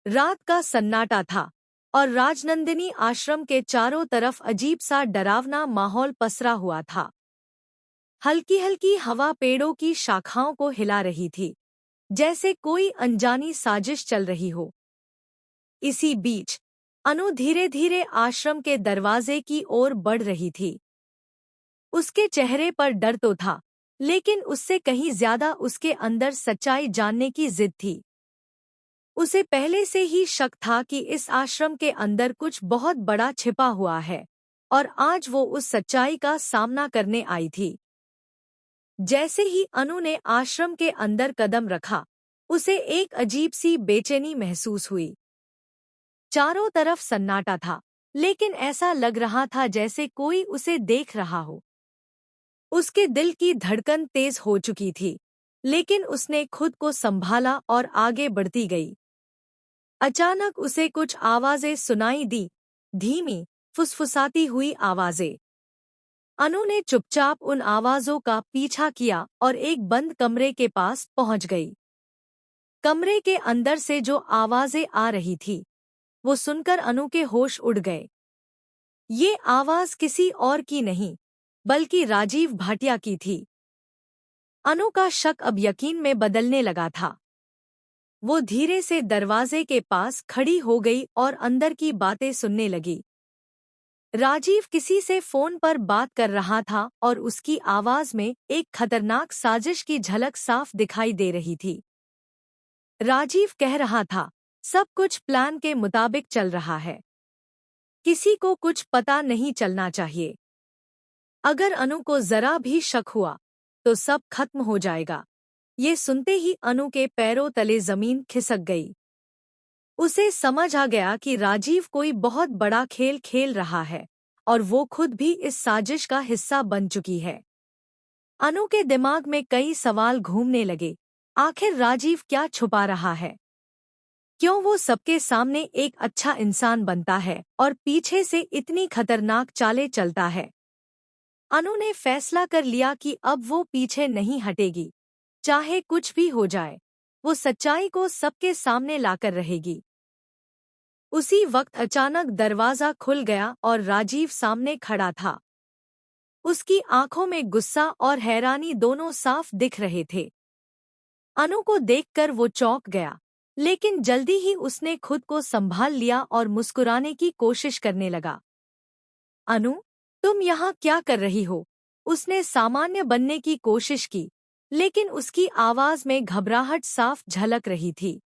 रात का सन्नाटा था और राजनंदिनी आश्रम के चारों तरफ अजीब सा डरावना माहौल पसरा हुआ था। हल्की हल्की हवा पेड़ों की शाखाओं को हिला रही थी, जैसे कोई अनजानी साजिश चल रही हो। इसी बीच अनु धीरे धीरे आश्रम के दरवाजे की ओर बढ़ रही थी। उसके चेहरे पर डर तो था, लेकिन उससे कहीं ज्यादा उसके अंदर सच्चाई जानने की जिद थी। उसे पहले से ही शक था कि इस आश्रम के अंदर कुछ बहुत बड़ा छिपा हुआ है, और आज वो उस सच्चाई का सामना करने आई थी। जैसे ही अनु ने आश्रम के अंदर कदम रखा, उसे एक अजीब सी बेचैनी महसूस हुई। चारों तरफ सन्नाटा था, लेकिन ऐसा लग रहा था जैसे कोई उसे देख रहा हो। उसके दिल की धड़कन तेज हो चुकी थी, लेकिन उसने खुद को संभाला और आगे बढ़ती गई। अचानक उसे कुछ आवाजें सुनाई दी, धीमी, फुसफुसाती हुई आवाजें। अनु ने चुपचाप उन आवाजों का पीछा किया और एक बंद कमरे के पास पहुंच गई। कमरे के अंदर से जो आवाजें आ रही थी, वो सुनकर अनु के होश उड़ गए। ये आवाज किसी और की नहीं, बल्कि राजीव भाटिया की थी। अनु का शक अब यकीन में बदलने लगा था। वो धीरे से दरवाजे के पास खड़ी हो गई और अंदर की बातें सुनने लगी। राजीव किसी से फोन पर बात कर रहा था और उसकी आवाज में एक खतरनाक साजिश की झलक साफ दिखाई दे रही थी। राजीव कह रहा था, सब कुछ प्लान के मुताबिक चल रहा है। किसी को कुछ पता नहीं चलना चाहिए। अगर अनु को जरा भी शक हुआ, तो सब खत्म हो जाएगा। ये सुनते ही अनु के पैरों तले जमीन खिसक गई। उसे समझ आ गया कि राजीव कोई बहुत बड़ा खेल खेल रहा है, और वो खुद भी इस साजिश का हिस्सा बन चुकी है। अनु के दिमाग में कई सवाल घूमने लगे। आखिर राजीव क्या छुपा रहा है? क्यों वो सबके सामने एक अच्छा इंसान बनता है और पीछे से इतनी खतरनाक चालें चलता है? अनु ने फैसला कर लिया कि अब वो पीछे नहीं हटेगी। चाहे कुछ भी हो जाए, वो सच्चाई को सबके सामने लाकर रहेगी। उसी वक्त अचानक दरवाजा खुल गया और राजीव सामने खड़ा था। उसकी आंखों में गुस्सा और हैरानी दोनों साफ दिख रहे थे। अनु को देखकर वो चौंक गया, लेकिन जल्दी ही उसने खुद को संभाल लिया और मुस्कुराने की कोशिश करने लगा। अनु, तुम यहाँ क्या कर रही हो? उसने सामान्य बनने की कोशिश की, लेकिन उसकी आवाज में घबराहट साफ झलक रही थी।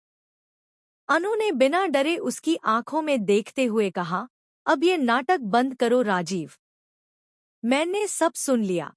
अनु ने बिना डरे उसकी आंखों में देखते हुए कहा, अब ये नाटक बंद करो राजीव। मैंने सब सुन लिया।